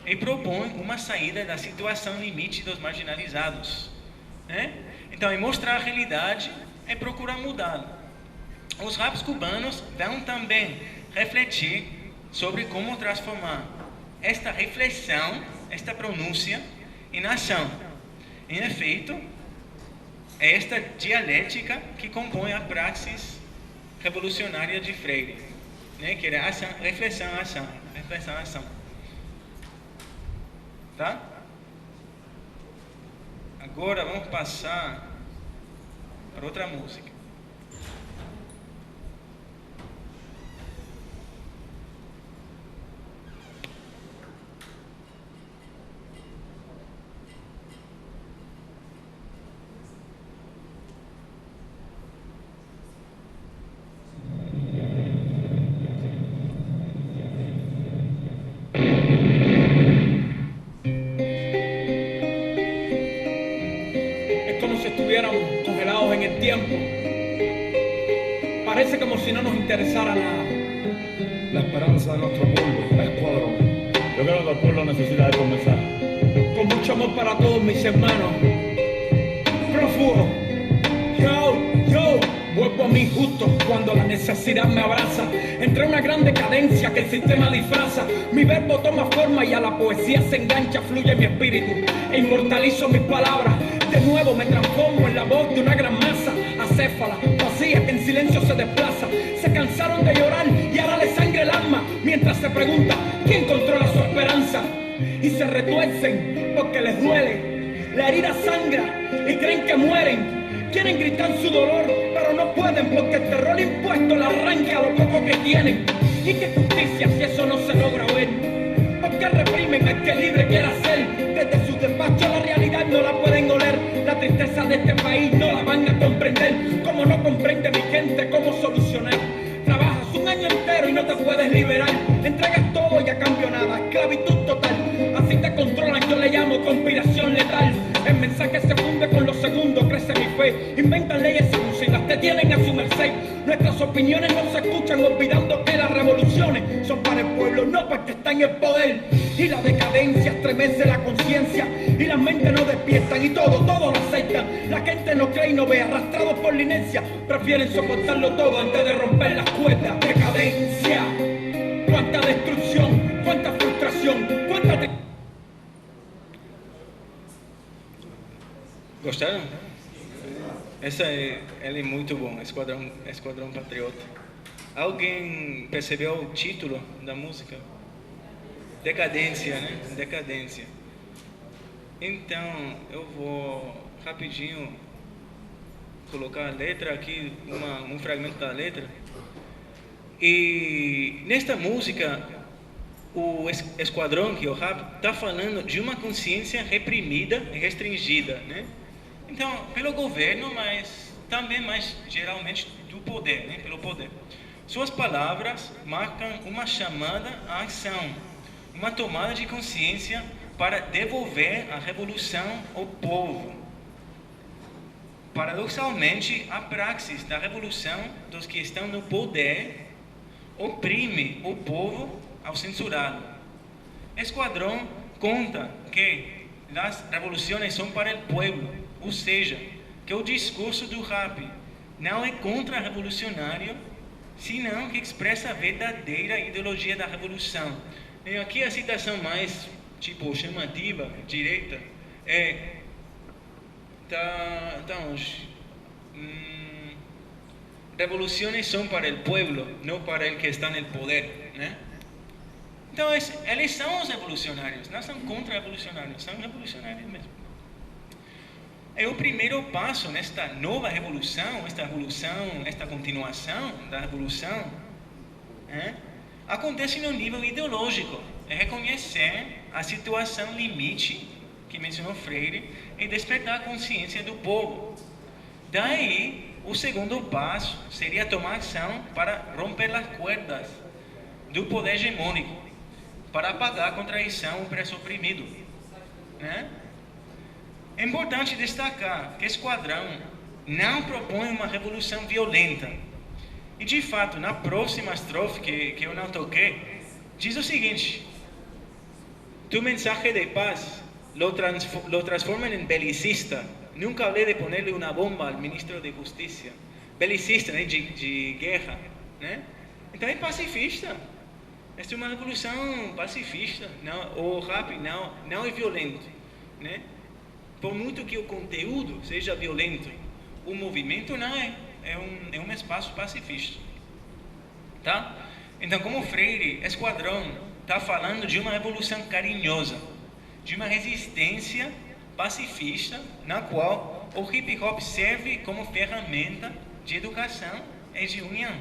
e propõe uma saída da situação limite dos marginalizados, né? Então, é mostrar a realidade e procurar mudá-la. Os raps cubanos vão também refletir sobre como transformar esta reflexão, esta pronúncia, em ação. Em efeito, é esta dialética que compõe a praxis revolucionária de Freire, né? Que era ação, reflexão, ação, reflexão, ação. Tá? Agora vamos passar para outra música.
Congelados en el tiempo. Parece como si no nos interesara nada.
La esperanza de nuestro pueblo, Escuadrón.
Yo creo que el pueblo necesita estos mensajes.
Con mucho amor para todos mis hermanos. Prófugo. Yo. Vuelvo a mí justo cuando la necesidad me abraza. Entre una gran decadencia que el sistema disfraza. Mi verbo toma forma y a la poesía se engancha, fluye mi espíritu. E inmortalizo mis palabras. De nuevo me transformo en la voz de una gran masa acéfala, vacía, que en silencio se desplaza. Se cansaron de llorar y ahora les sangra el alma, mientras se pregunta quién controla su esperanza. Y se retuercen porque les duele, la herida sangra y creen que mueren. Quieren gritar su dolor, pero no pueden porque el terror impuesto le arranca lo poco que tienen. ¿Y qué justicia si eso no se logra ver? ¿Por qué reprimen al que libre quiera ser? Desde su despacho la realidad no la pueden oler. La tristeza de este país no la van a comprender. Como no comprende mi gente cómo solucionar. Trabajas un año entero y no te puedes liberar. Entregas todo y a cambio nada, esclavitud total. Así te controlan, yo le llamo conspiración letal. El mensaje se funde con los segundos, crece mi fe. Inventan leyes abusivas, te tienen a su merced. Nuestras opiniones no se escuchan, olvidando que las revoluciones son para el pueblo, no para el que está en el poder. Y la decadencia estremece la conciencia y las mentes no despiertan y todo lo aceptan. La gente no cree y no ve, arrastrados por la inercia. Prefieren soportarlo todo antes de romper las cuerdas. Decadencia, cuánta destrucción, cuánta frustración, cuánta...
Gostaram? Ela é muito bom, Esquadrão Patriota. Alguém percebeu o título da música? Decadência, né? Decadência. Então, eu vou rapidinho colocar a letra aqui, um fragmento da letra. E nesta música, o Esquadrão, que é o rap, está falando de uma consciência reprimida e restringida, né? Então, pelo governo, mas também mais geralmente do poder, né? Pelo poder. Suas palavras marcam uma chamada à ação, uma tomada de consciência para devolver a revolução ao povo. Paradoxalmente, a praxis da revolução dos que estão no poder oprime o povo ao censurá-lo. Esquadrão conta que as revoluções são para o povo, ou seja, que o discurso do rap não é contra-revolucionário, senão que expressa a verdadeira ideologia da revolução. E aqui a citação mais chamativa, direita, é revoluções são para o povo, não para o que está no poder, né? Então, eles são os revolucionários, não são contra-revolucionários, são revolucionários mesmo. É o primeiro passo nesta nova revolução, esta continuação da revolução, acontece no nível ideológico, é reconhecer a situação limite, que mencionou Freire, e despertar a consciência do povo. Daí, o segundo passo seria tomar ação para romper as cuerdas, do poder hegemônico para apagar com traição o preço oprimido, né? É importante destacar que Esquadrão não propõe uma revolução violenta. E de fato, na próxima estrofe que eu não toquei, diz o seguinte: tu mensaje de paz lo transforman en belicista. Nunca hablé de ponerle una bomba al ministro de Justicia. Belicista, né? De guerra, né? Então é pacifista. Esta é uma revolução pacifista. Não, o rap não é violento, né? Por muito que o conteúdo seja violento, o movimento não é. É um espaço pacifista, tá? Então, como Freire, Esquadrão está falando de uma revolução carinhosa, de uma resistência pacifista, na qual o hip hop serve como ferramenta de educação e de união.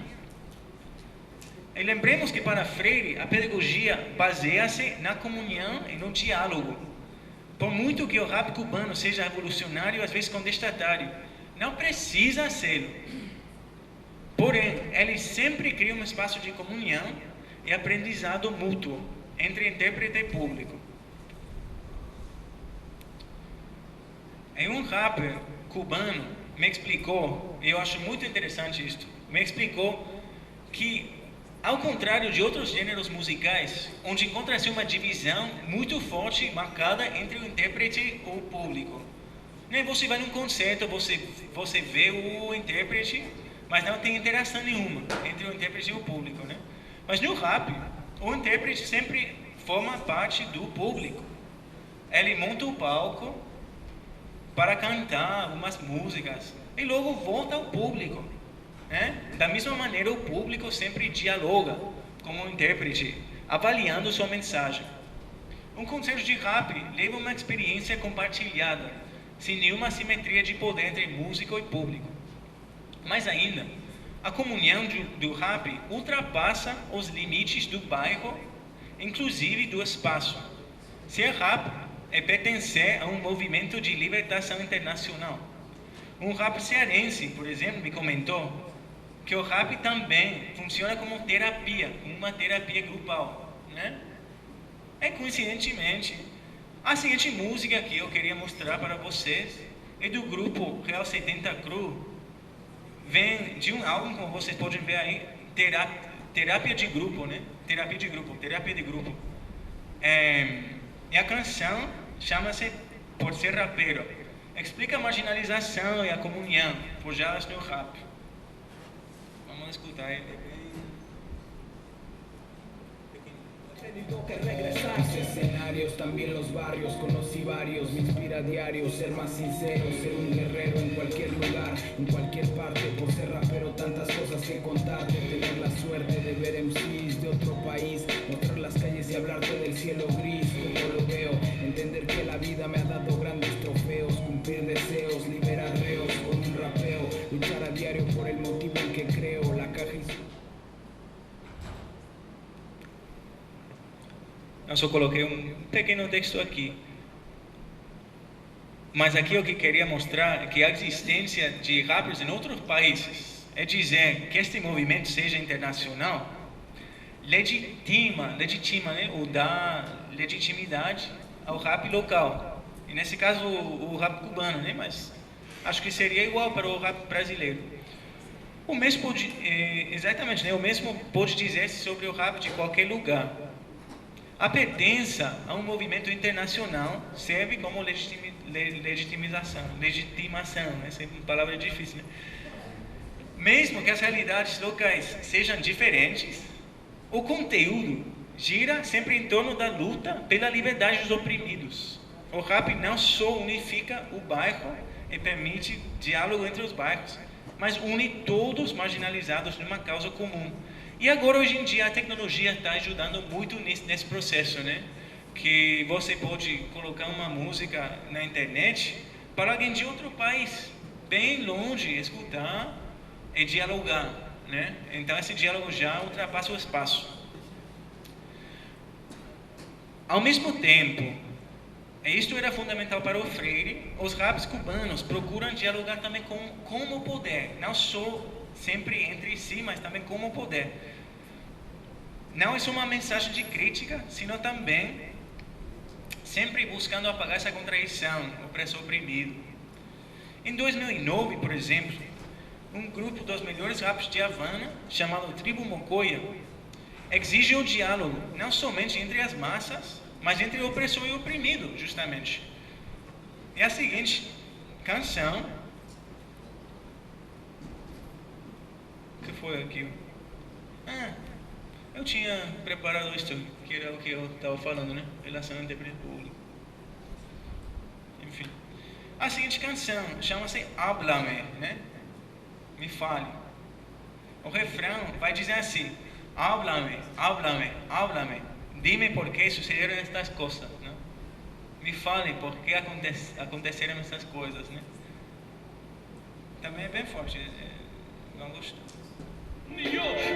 E lembremos que para Freire a pedagogia baseia-se na comunhão e no diálogo. Por muito que o rap cubano seja revolucionário, às vezes contestatário, não precisa ser. Porém, ele sempre cria um espaço de comunhão e aprendizado mútuo entre intérprete e público. E um rapper cubano me explicou, e eu acho muito interessante isto, me explicou que, ao contrário de outros gêneros musicais, onde encontra-se uma divisão muito forte, marcada entre o intérprete e o público. Você vai num concerto, você vê o intérprete, mas não tem interação nenhuma entre o intérprete e o público, né? Mas no rap, o intérprete sempre forma parte do público. Ele monta o palco para cantar algumas músicas e logo volta ao público, né? Da mesma maneira, o público sempre dialoga com o intérprete, avaliando sua mensagem. Um concerto de rap leva uma experiência compartilhada, sem nenhuma assimetria de poder entre músico e público. Mais ainda, a comunhão do rap ultrapassa os limites do bairro, inclusive do espaço. Ser rap é pertencer a um movimento de libertação internacional. Um rap cearense, por exemplo, me comentou que o rap também funciona como terapia, uma terapia grupal, né? E coincidentemente, a seguinte música que eu queria mostrar para vocês é do grupo Real 70 Cru. Vem de um álbum, como vocês podem ver aí, terapia de grupo, né? Terapia de grupo. E a canção chama-se Por Ser Rapero. Explica a marginalização e a comunhão forjadas no rap. Vamos escutar ele.
Tenido que regresar. Mis escenarios, también los barrios, conocí varios, me inspira a diario ser más sincero, ser un guerrero en cualquier lugar, en cualquier parte, por ser rapero tantas cosas que contarte, tener la suerte de ver MCs de otro país, mostrar las calles y hablarte del cielo gris, como lo veo, entender que la vida me ha dado grandes trofeos, cumplir deseos, liberar reos con un rapeo, luchar a diario por el motivo en que creo, la caja y...
Eu só coloquei um pequeno texto aqui. Mas aqui o que queria mostrar é que a existência de rappers em outros países é dizer que este movimento seja internacional, legitima, né, ou dá legitimidade ao rap local. E nesse caso o rap cubano, né, mas acho que seria igual para o rap brasileiro. O mesmo pode, exatamente, né, o mesmo pode dizer-se sobre o rap de qualquer lugar. A pertença a um movimento internacional serve como legitimação, essa é uma palavra difícil, né? Mesmo que as realidades locais sejam diferentes, o conteúdo gira sempre em torno da luta pela liberdade dos oprimidos. O rap não só unifica o bairro e permite diálogo entre os bairros, mas une todos marginalizados numa causa comum. E agora, hoje em dia, a tecnologia está ajudando muito nesse processo, né? Que você pode colocar uma música na internet para alguém de outro país, bem longe, escutar e dialogar, né? Então, esse diálogo já ultrapassa o espaço. Ao mesmo tempo, e isto era fundamental para o Freire, os raps cubanos procuram dialogar também com o poder, não só sempre entre si, mas também com o poder. não é só uma mensagem de crítica, sino também sempre buscando apagar essa contradição, opressor oprimido. Em 2009, por exemplo, um grupo dos melhores raps de Havana, chamado Tribu Mocoya, exige o diálogo, não somente entre as massas, mas entre o opressor e o oprimido, justamente. E a seguinte canção, que foi aqui? Eu tinha preparado isso, que era o que eu estava falando, né? Relação entre público. Enfim. A seguinte canção chama-se Háblame, né? Me fale. O refrão vai dizer assim: Háblame, háblame, háblame. Dime por que sucederam estas coisas, né? Me fale por que aconteceram essas coisas, né? Também é bem forte. Não gostou.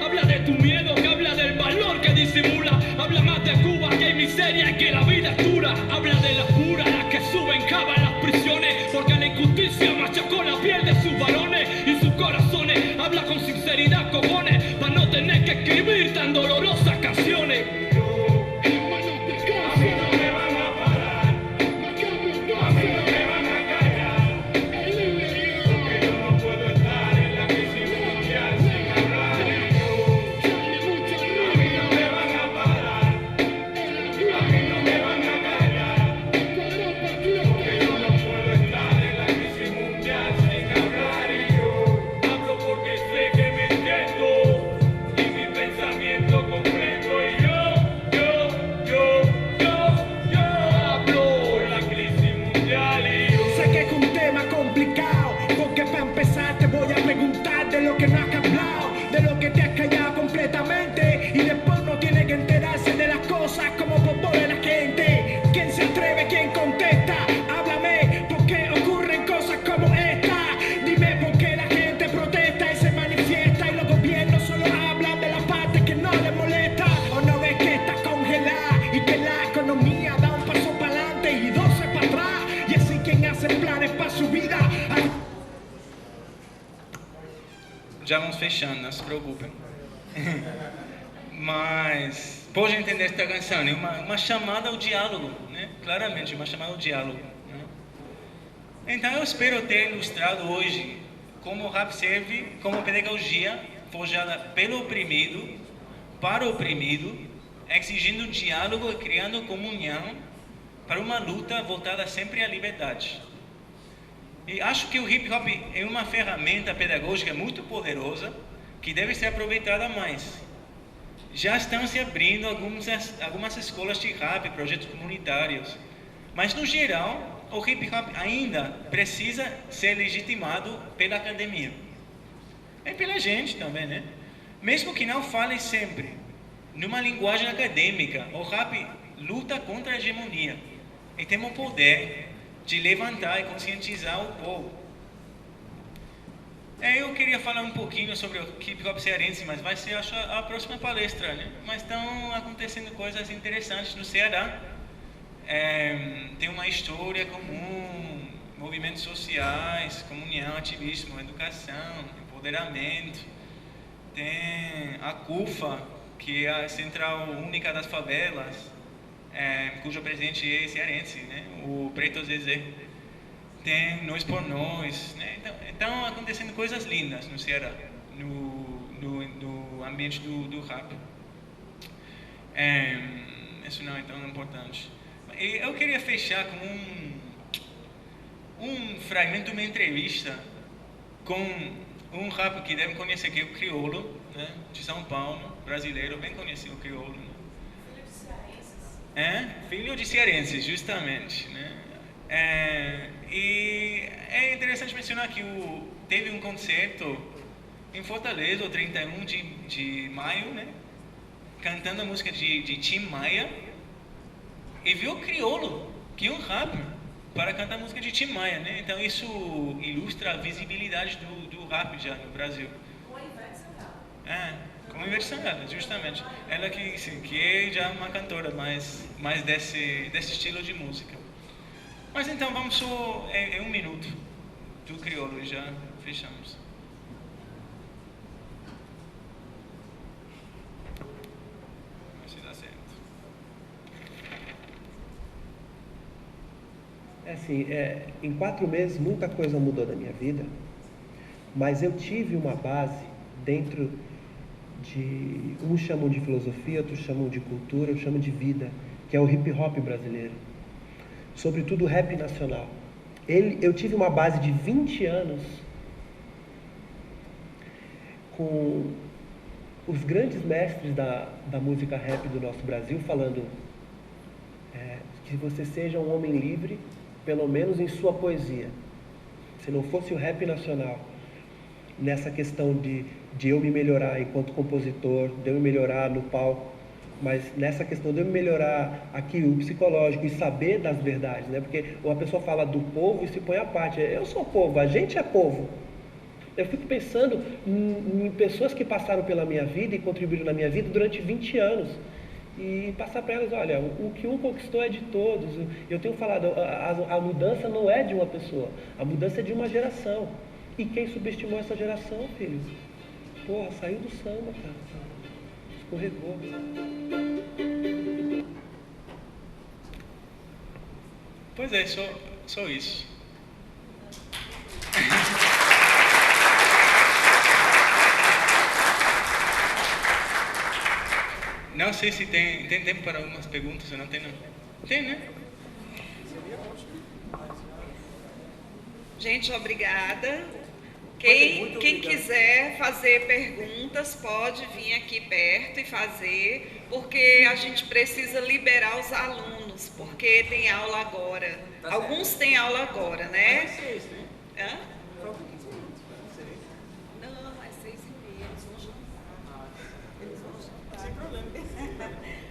Habla de tu miedo, que habla del valor que disimula. Habla más de Cuba, que hay miseria y que la vida es dura. Habla de las puras, las que suben, cavan las prisiones, porque la injusticia machacó la piel de sus varones y sus corazones. Habla con sinceridad, cojones, para no tener que escribir tan dolorosas canciones.
Já vamos fechando, não se preocupem. Mas pode entender esta canção, né? Uma chamada ao diálogo, né? Claramente, uma chamada ao diálogo, né? Então eu espero ter ilustrado hoje como o rap serve como pedagogia forjada pelo oprimido, para o oprimido, exigindo diálogo e criando comunhão para uma luta voltada sempre à liberdade. E acho que o hip hop é uma ferramenta pedagógica muito poderosa que deve ser aproveitada mais. Já estão se abrindo algumas escolas de rap, projetos comunitários, mas no geral o hip hop ainda precisa ser legitimado pela academia. E pela gente também, né? Mesmo que não fale sempre numa linguagem acadêmica, o rap luta contra a hegemonia e tem o poder de levantar e conscientizar o povo. Eu queria falar um pouquinho sobre o hip hop cearense, mas vai ser, acho, a próxima palestra, né? Mas estão acontecendo coisas interessantes no Ceará. Tem uma história comum, movimentos sociais, comunhão, ativismo, educação, empoderamento. Tem a CUFA, que é a Central Única das Favelas, cujo presidente é cearense, né? O Preto Zezé. Tem Nós por Nós, né? Então acontecendo coisas lindas no Ceará, no ambiente do rap. Isso não é tão importante. Eu queria fechar com um fragmento de uma entrevista com um rap que devem conhecer, que é o Criolo, né? De São Paulo, brasileiro, bem conhecido o Criolo, né? Filho de cearenses, justamente, né? E é interessante mencionar que teve um concerto em Fortaleza, o 31 de maio, né? Cantando a música de Tim Maia, e viu o Criolo, que é um rapper, para cantar a música de Tim Maia, né? Então isso ilustra a visibilidade do rap já no Brasil.
Com a Ivete Sangalo.
Com a Ivete Sangalo, justamente. Ela que é já uma cantora mais desse estilo de música. Mas então vamos só um minuto do Criolo e já fechamos.
Assim, em 4 meses muita coisa mudou na minha vida, mas eu tive uma base dentro de, uns chamam de filosofia, outros chamam de cultura, eu chamo de vida, que é o hip hop brasileiro, sobretudo o rap nacional. Eu tive uma base de 20 anos com os grandes mestres da música rap do nosso Brasil falando que você seja um homem livre, pelo menos em sua poesia. Se não fosse o rap nacional, nessa questão de eu me melhorar enquanto compositor, de eu me melhorar no palco, mas nessa questão de eu me melhorar aqui o psicológico e saber das verdades, né? Porque uma pessoa fala do povo e se põe à parte. Eu sou povo, a gente é povo. Eu fico pensando em pessoas que passaram pela minha vida e contribuíram na minha vida durante 20 anos. E passar para elas, olha, o que um conquistou é de todos. Eu tenho falado, a mudança não é de uma pessoa, a mudança é de uma geração. E quem subestimou essa geração, filho? Porra, saiu do samba, cara. Escorregou.
Pois é, só isso. Não sei se tem tempo para algumas perguntas, não tem não? Tem, né?
Gente, obrigada. Quem quiser fazer perguntas, pode vir aqui perto e fazer, porque a gente precisa liberar os alunos, porque tem aula agora. Alguns têm aula agora, né? Hã? Não, é 6h30, eles vão jantar. Sem problema.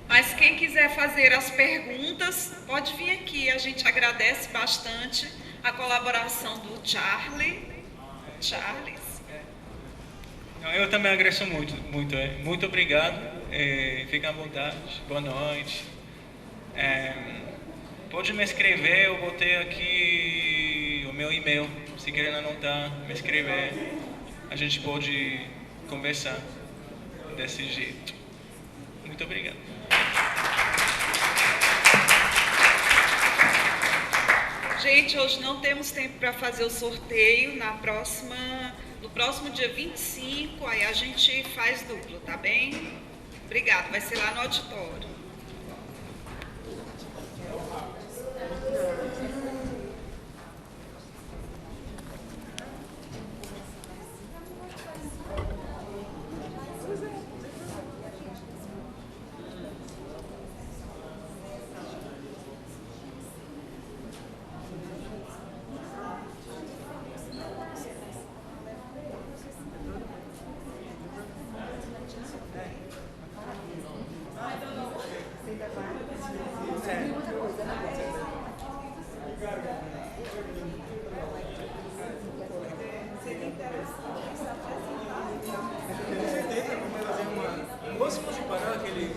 Mas quem quiser fazer as perguntas, pode vir aqui. A gente agradece bastante a colaboração do Charles.
Eu também agradeço muito. Muito obrigado. Fica à vontade. Boa noite. Pode me escrever, eu botei aqui o meu e-mail. Se querem anotar, me escrever. A gente pode conversar desse jeito. Muito obrigado.
Gente, hoje não temos tempo para fazer o sorteio. No próximo dia 25, aí a gente faz duplo, tá bem? Obrigada, vai ser lá no auditório.
Posso parar aquele